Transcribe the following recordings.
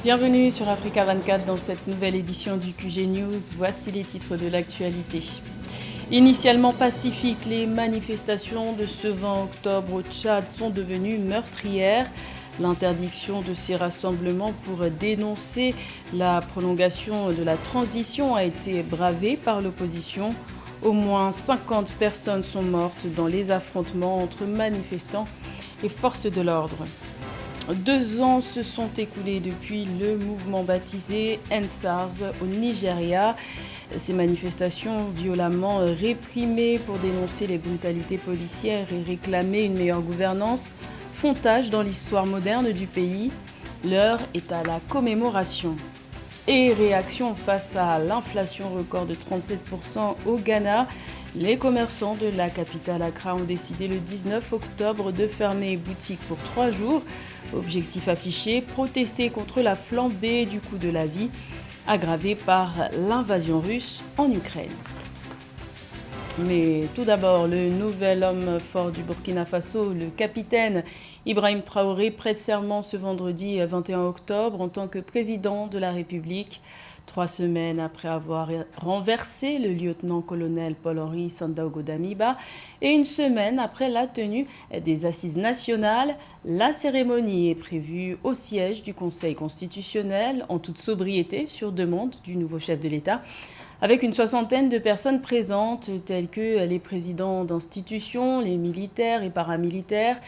Bienvenue sur Africa 24 dans cette nouvelle édition du QG News. Voici les titres de l'actualité. Initialement pacifiques, les manifestations de ce 20 octobre au Tchad sont devenues meurtrières. L'interdiction de ces rassemblements pour dénoncer la prolongation de la transition a été bravée par l'opposition. Au moins 50 personnes sont mortes dans les affrontements entre manifestants et forces de l'ordre. 2 ans se sont écoulés depuis le mouvement baptisé EndSARS au Nigeria. Ces manifestations violemment réprimées pour dénoncer les brutalités policières et réclamer une meilleure gouvernance font tache dans l'histoire moderne du pays. L'heure est à la commémoration. Et réaction face à l'inflation record de 37% au Ghana, les commerçants de la capitale Accra ont décidé le 19 octobre de fermer boutique pour 3 jours. Objectif affiché, protester contre la flambée du coût de la vie, aggravée par l'invasion russe en Ukraine. Mais tout d'abord, le nouvel homme fort du Burkina Faso, le capitaine Ibrahim Traoré, prête serment ce vendredi 21 octobre en tant que président de la République. 3 semaines après avoir renversé le lieutenant-colonel Paul-Henri Sandaogo Damiba et 1 semaine après la tenue des assises nationales, la cérémonie est prévue au siège du Conseil constitutionnel en toute sobriété sur demande du nouveau chef de l'État, avec une 60aine de personnes présentes telles que les présidents d'institutions, les militaires et paramilitaires,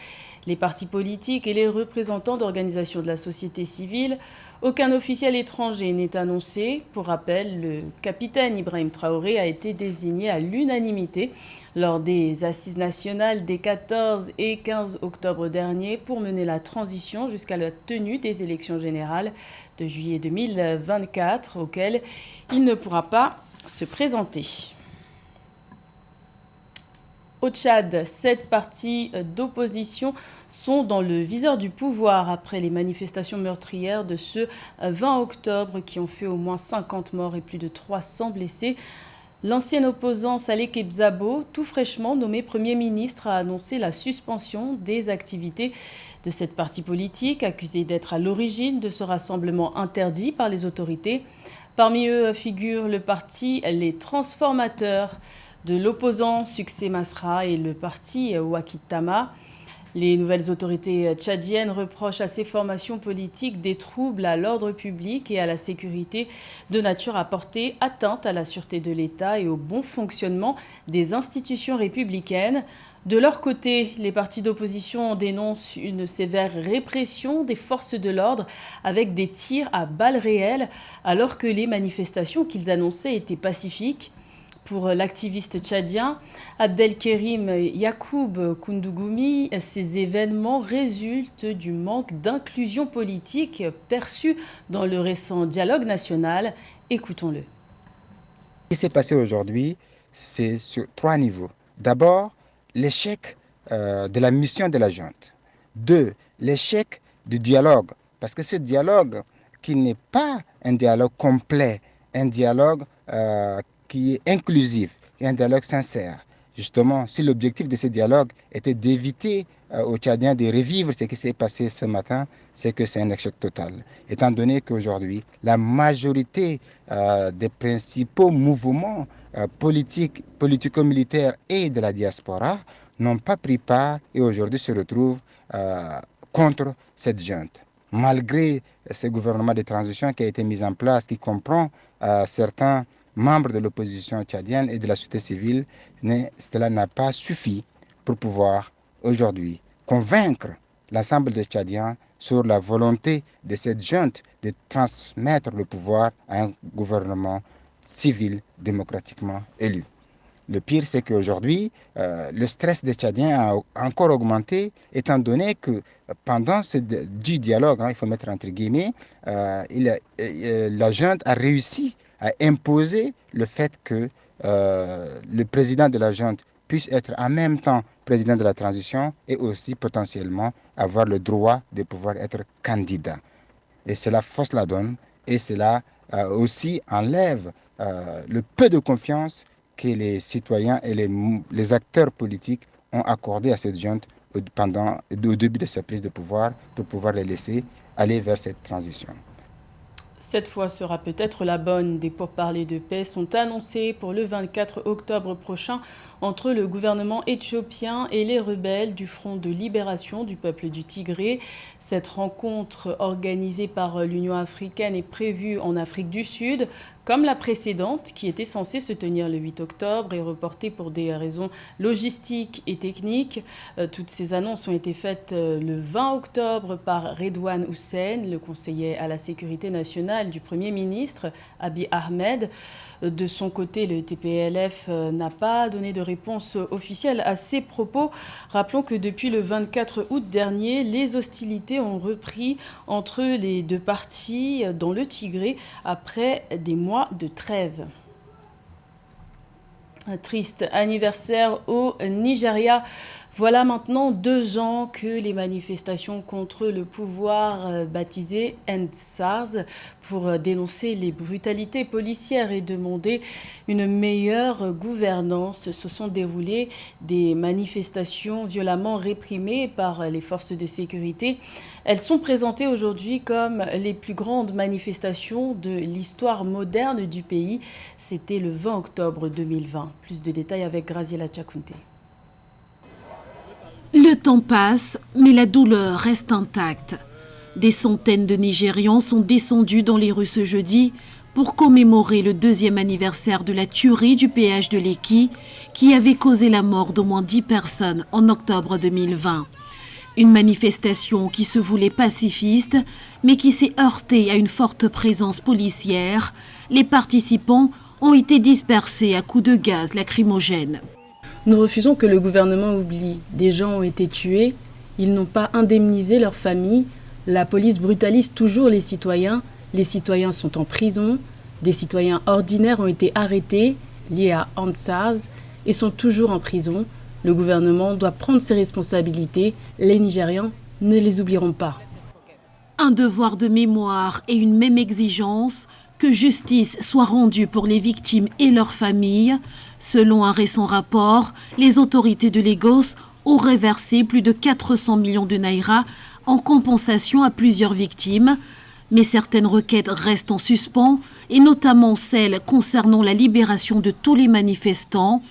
les partis politiques et les représentants d'organisations de la société civile. Aucun officiel étranger n'est annoncé. Pour rappel, le capitaine Ibrahim Traoré a été désigné à l'unanimité lors des assises nationales des 14 et 15 octobre dernier pour mener la transition jusqu'à la tenue des élections générales de juillet 2024 auxquelles il ne pourra pas se présenter. Au Tchad, 7 partis d'opposition sont dans le viseur du pouvoir après les manifestations meurtrières de ce 20 octobre qui ont fait au moins 50 morts et plus de 300 blessés. L'ancien opposant Saleh Kebzabo, tout fraîchement nommé Premier ministre, a annoncé la suspension des activités de cette parti politique, accusé d'être à l'origine de ce rassemblement interdit par les autorités. Parmi eux figurent le parti Les Transformateurs de l'opposant Succès Masra et le parti Wakitama. Les nouvelles autorités tchadiennes reprochent à ces formations politiques des troubles à l'ordre public et à la sécurité de nature à porter atteinte à la sûreté de l'État et au bon fonctionnement des institutions républicaines. De leur côté, les partis d'opposition dénoncent une sévère répression des forces de l'ordre avec des tirs à balles réelles alors que les manifestations qu'ils annonçaient étaient pacifiques. Pour l'activiste tchadien Abdelkerim Yacoub Koundougoumi, ces événements résultent du manque d'inclusion politique perçu dans le récent dialogue national. Écoutons-le. Ce qui s'est passé aujourd'hui, c'est sur 3 niveaux. D'abord, l'échec de la mission de la junte. 2, l'échec du dialogue. Parce que ce dialogue qui n'est pas un dialogue complet, un dialogue qui est inclusif et un dialogue sincère. Justement, si l'objectif de ce dialogue était d'éviter aux Tchadiens de revivre ce qui s'est passé ce matin, c'est que c'est un échec total. Étant donné qu'aujourd'hui, la majorité des principaux mouvements politiques, politico-militaires et de la diaspora n'ont pas pris part et aujourd'hui se retrouvent contre cette junte. Malgré ce gouvernement de transition qui a été mis en place, qui comprend certains membres de l'opposition tchadienne et de la société civile, mais cela n'a pas suffi pour pouvoir aujourd'hui convaincre l'ensemble des Tchadiens sur la volonté de cette junte de transmettre le pouvoir à un gouvernement civil démocratiquement élu. Le pire, c'est qu'aujourd'hui, le stress des Tchadiens a encore augmenté, étant donné que pendant du dialogue, il faut mettre entre guillemets, la junte a réussi à imposer le fait que le président de la junte puisse être en même temps président de la transition et aussi potentiellement avoir le droit de pouvoir être candidat. Et cela fausse la donne et cela aussi enlève le peu de confiance que les citoyens et les acteurs politiques ont accordé à cette junte au début de sa prise de pouvoir pour pouvoir les laisser aller vers cette transition. Cette fois sera peut-être la bonne. Des pourparlers de paix sont annoncés pour le 24 octobre prochain entre le gouvernement éthiopien et les rebelles du Front de libération du peuple du Tigré. Cette rencontre organisée par l'Union africaine est prévue en Afrique du Sud, comme la précédente qui était censée se tenir le 8 octobre et reportée pour des raisons logistiques et techniques. Toutes ces annonces ont été faites le 20 octobre par Redouane Hussein, le conseiller à la sécurité nationale du Premier ministre Abiy Ahmed. De son côté, le TPLF n'a pas donné de réponse officielle à ces propos. Rappelons que depuis le 24 août dernier, les hostilités ont repris entre les deux parties dans le Tigré après des mois de trêve. Un triste anniversaire au Nigeria. Voilà maintenant 2 ans que les manifestations contre le pouvoir baptisées End SARS pour dénoncer les brutalités policières et demander une meilleure gouvernance se sont déroulées. Des manifestations violemment réprimées par les forces de sécurité. Elles sont présentées aujourd'hui comme les plus grandes manifestations de l'histoire moderne du pays. C'était le 20 octobre 2020. Plus de détails avec Graziella Tchakounté. Le temps passe, mais la douleur reste intacte. Des centaines de Nigérians sont descendus dans les rues ce jeudi pour commémorer le 2e anniversaire de la tuerie du péage de Lekki qui avait causé la mort d'au moins 10 personnes en octobre 2020. Une manifestation qui se voulait pacifiste, mais qui s'est heurtée à une forte présence policière. Les participants ont été dispersés à coups de gaz lacrymogène. Nous refusons que le gouvernement oublie. Des gens ont été tués, ils n'ont pas indemnisé leurs familles, la police brutalise toujours les citoyens sont en prison, des citoyens ordinaires ont été arrêtés, liés à End SARS, et sont toujours en prison. Le gouvernement doit prendre ses responsabilités, les Nigérians ne les oublieront pas. Un devoir de mémoire et une même exigence, que justice soit rendue pour les victimes et leurs familles. Selon un récent rapport, les autorités de Lagos auraient versé plus de 400 millions de naira en compensation à plusieurs victimes. Mais certaines requêtes restent en suspens, et notamment celles concernant la libération de tous les manifestants.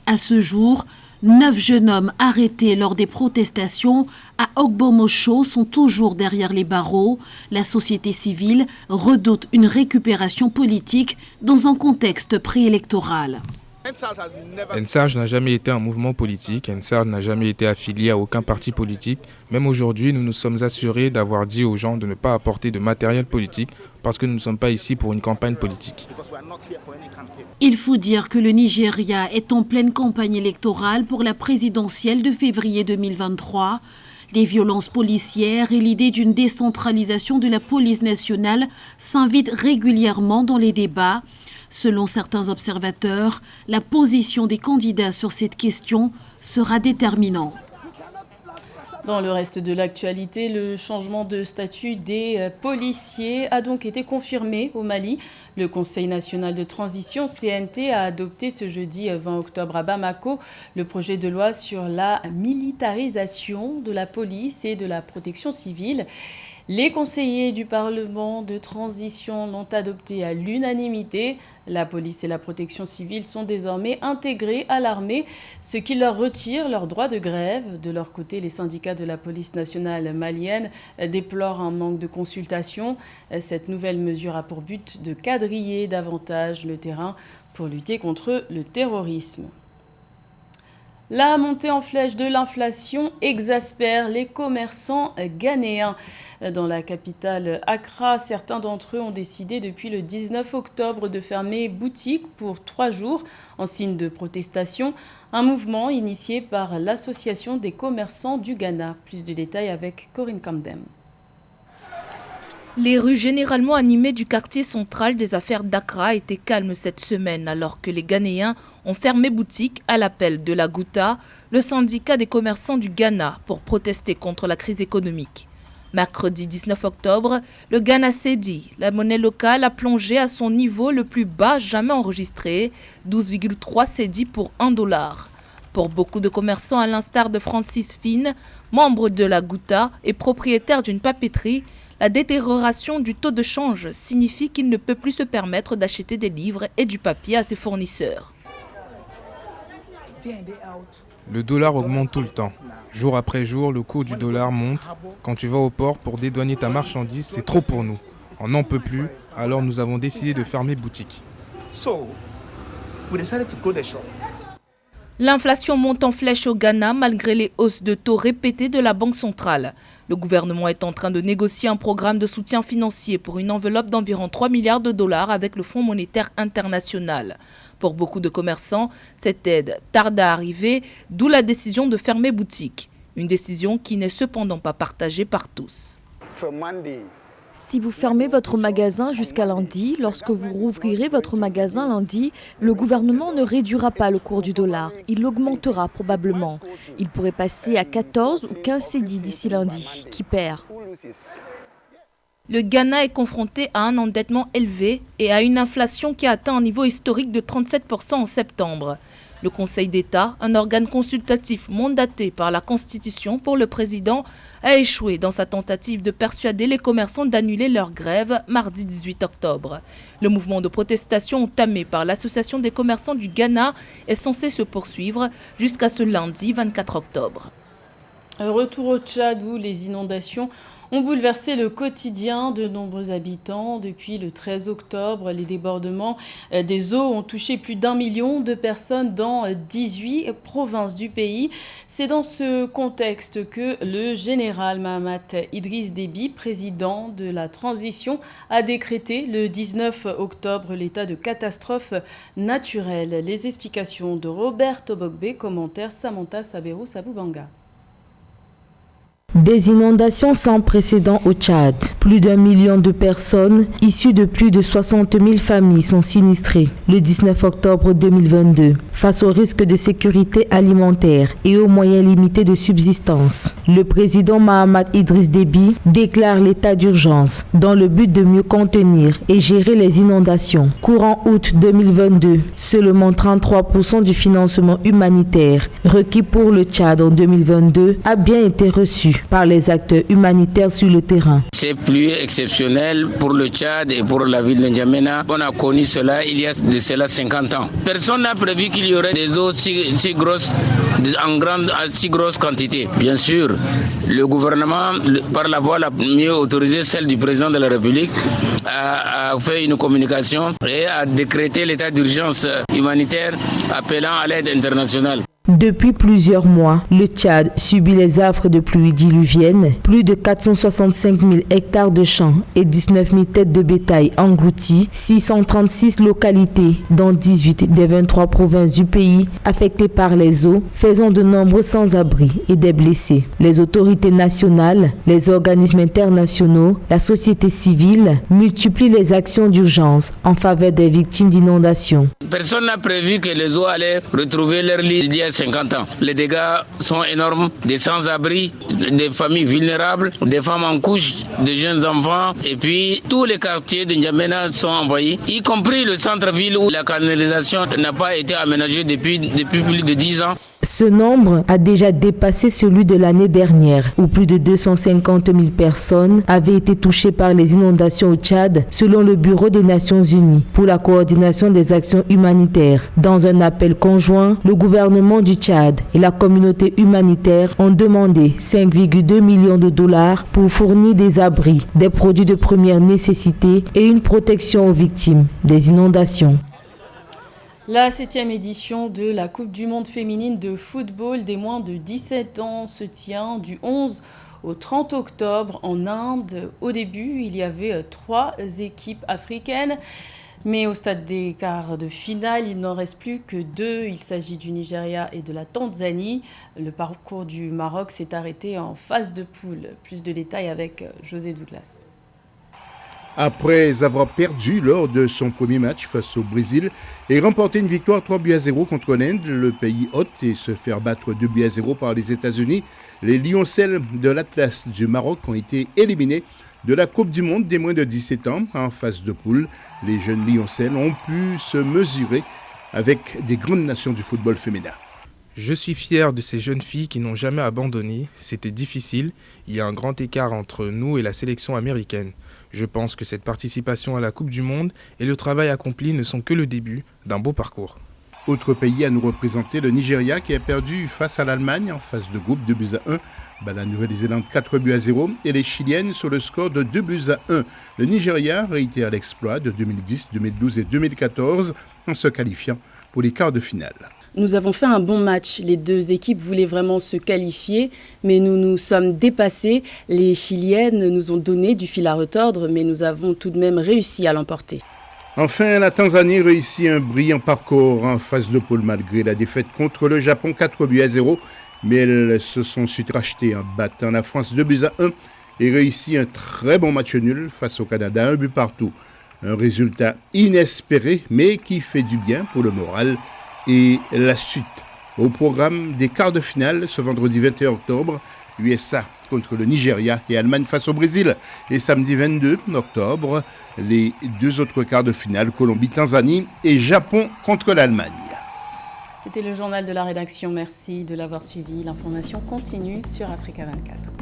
À ce jour, 9 jeunes hommes arrêtés lors des protestations à Ogbomosho sont toujours derrière les barreaux. La société civile redoute une récupération politique dans un contexte préélectoral. EndSARS n'a jamais été un mouvement politique, EndSARS n'a jamais été affilié à aucun parti politique. Même aujourd'hui, nous nous sommes assurés d'avoir dit aux gens de ne pas apporter de matériel politique parce que nous ne sommes pas ici pour une campagne politique. Il faut dire que le Nigeria est en pleine campagne électorale pour la présidentielle de février 2023. Les violences policières et l'idée d'une décentralisation de la police nationale s'invitent régulièrement dans les débats. Selon certains observateurs, la position des candidats sur cette question sera déterminante. Dans le reste de l'actualité, le changement de statut des policiers a donc été confirmé au Mali. Le Conseil national de transition, CNT, a adopté ce jeudi 20 octobre à Bamako le projet de loi sur la militarisation de la police et de la protection civile. Les conseillers du Parlement de transition l'ont adopté à l'unanimité. La police et la protection civile sont désormais intégrés à l'armée, ce qui leur retire leur droit de grève. De leur côté, les syndicats de la police nationale malienne déplorent un manque de consultation. Cette nouvelle mesure a pour but de quadriller davantage le terrain pour lutter contre le terrorisme. La montée en flèche de l'inflation exaspère les commerçants ghanéens. Dans la capitale Accra, certains d'entre eux ont décidé depuis le 19 octobre de fermer boutique pour 3 jours en signe de protestation. Un mouvement initié par l'Association des commerçants du Ghana. Plus de détails avec Corinne Kamdem. Les rues généralement animées du quartier central des affaires d'Accra étaient calmes cette semaine alors que les Ghanéens ont fermé boutique à l'appel de la Gouta, le syndicat des commerçants du Ghana, pour protester contre la crise économique. Mercredi 19 octobre, le Ghana cedi, la monnaie locale, a plongé à son niveau le plus bas jamais enregistré, 12,3 cedi pour $1. Pour beaucoup de commerçants, à l'instar de Francis Fine, membre de la Gouta et propriétaire d'une papeterie, La détérioration du taux de change signifie qu'il ne peut plus se permettre d'acheter des livres et du papier à ses fournisseurs. Le dollar augmente tout le temps. Jour après jour, le cours du dollar monte. Quand tu vas au port pour dédouaner ta marchandise, c'est trop pour nous. On n'en peut plus, alors nous avons décidé de fermer boutique. L'inflation monte en flèche au Ghana malgré les hausses de taux répétées de la Banque centrale. Le gouvernement est en train de négocier un programme de soutien financier pour une enveloppe d'environ 3 milliards de dollars avec le Fonds monétaire international. Pour beaucoup de commerçants, cette aide tarde à arriver, d'où la décision de fermer boutique. Une décision qui n'est cependant pas partagée par tous. Si vous fermez votre magasin jusqu'à lundi, lorsque vous rouvrirez votre magasin lundi, le gouvernement ne réduira pas le cours du dollar. Il l'augmentera probablement. Il pourrait passer à 14 ou 15 cédis d'ici lundi. Qui perd ? Le Ghana est confronté à un endettement élevé et à une inflation qui a atteint un niveau historique de 37% en septembre. Le Conseil d'État, un organe consultatif mandaté par la Constitution pour le président, a échoué dans sa tentative de persuader les commerçants d'annuler leur grève mardi 18 octobre. Le mouvement de protestation entamé par l'Association des commerçants du Ghana est censé se poursuivre jusqu'à ce lundi 24 octobre. Retour au Tchad où les inondations ont bouleversé le quotidien de nombreux habitants. Depuis le 13 octobre, les débordements des eaux ont touché plus d'1 million de personnes dans 18 provinces du pays. C'est dans ce contexte que le général Mahamat Idriss Déby, président de la transition, a décrété le 19 octobre l'état de catastrophe naturelle. Les explications de Robert Tobogbe, commentaire Samantha Saberou Saboubanga. Des inondations sans précédent au Tchad. Plus d'1 million de personnes, issues de plus de 60 000 familles, sont sinistrées le 19 octobre 2022. Face au risque de sécurité alimentaire et aux moyens limités de subsistance, le président Mahamat Idriss Déby déclare l'état d'urgence dans le but de mieux contenir et gérer les inondations. Courant août 2022, seulement 33% du financement humanitaire requis pour le Tchad en 2022 a bien été reçu par les acteurs humanitaires sur le terrain. C'est plus exceptionnel pour le Tchad et pour la ville de N'Djamena. On a connu cela il y a de cela 50 ans. Personne n'a prévu qu'il y aurait des eaux si grosses, à si grosse quantité. Bien sûr, le gouvernement, par la voie la mieux autorisée, celle du président de la République, a fait une communication et a décrété l'état d'urgence humanitaire appelant à l'aide internationale. Depuis plusieurs mois, le Tchad subit les affres de pluies diluviennes. Plus de 465 000 hectares de champs et 19 000 têtes de bétail englouties, 636 localités dans 18 des 23 provinces du pays affectées par les eaux, faisant de nombreux sans-abri et des blessés. Les autorités nationales, les organismes internationaux, la société civile multiplient les actions d'urgence en faveur des victimes d'inondations. Personne n'a prévu que les eaux allaient retrouver leur lit il y a 50 ans. Les dégâts sont énormes, des sans-abri, des familles vulnérables, des femmes en couche, des jeunes enfants, et puis tous les quartiers de N'Djamena sont envahis, y compris le centre-ville où la canalisation n'a pas été aménagée depuis plus de 10 ans. Ce nombre a déjà dépassé celui de l'année dernière, où plus de 250 000 personnes avaient été touchées par les inondations au Tchad, selon le Bureau des Nations Unies pour la coordination des actions humanitaires. Dans un appel conjoint, le gouvernement du Tchad et la communauté humanitaire ont demandé 5,2 millions de dollars pour fournir des abris, des produits de première nécessité et une protection aux victimes des inondations. La 7e édition de la Coupe du monde féminine de football des moins de 17 ans se tient du 11 au 30 octobre en Inde. Au début, il y avait 3 équipes africaines, mais au stade des quarts de finale, il n'en reste plus que 2. Il s'agit du Nigeria et de la Tanzanie. Le parcours du Maroc s'est arrêté en phase de poule. Plus de détails avec José Douglas. Après avoir perdu lors de son premier match face au Brésil et remporter une victoire 3-0 contre l'Inde, le pays hôte, et se faire battre 2-0 par les États-Unis, les Lioncelles de l'Atlas du Maroc ont été éliminés de la Coupe du monde des moins de 17 ans en phase de poule. Les jeunes Lioncelles ont pu se mesurer avec des grandes nations du football féminin. Je suis fier de ces jeunes filles qui n'ont jamais abandonné. C'était difficile. Il y a un grand écart entre nous et la sélection américaine. Je pense que cette participation à la Coupe du Monde et le travail accompli ne sont que le début d'un beau parcours. Autre pays à nous représenter, le Nigeria qui a perdu face à l'Allemagne en phase de groupe 2-1. La Nouvelle-Zélande 4-0 et les Chiliennes sur le score de 2-1. Le Nigeria réitère l'exploit de 2010, 2012 et 2014 en se qualifiant pour les quarts de finale. Nous avons fait un bon match. Les deux équipes voulaient vraiment se qualifier, mais nous nous sommes dépassés. Les Chiliennes nous ont donné du fil à retordre, mais nous avons tout de même réussi à l'emporter. Enfin, la Tanzanie réussit un brillant parcours en phase de poule malgré la défaite contre le Japon 4-0. Mais elles se sont su racheter en battant la France 2-1 et réussit un très bon match nul face au Canada, 1 but partout. Un résultat inespéré, mais qui fait du bien pour le moral et la suite. Au programme des quarts de finale, ce vendredi 21 octobre, USA contre le Nigeria et Allemagne face au Brésil. Et samedi 22 octobre, les deux autres quarts de finale, Colombie-Tanzanie et Japon contre l'Allemagne. C'était le journal de la rédaction. Merci de l'avoir suivi. L'information continue sur Africa 24.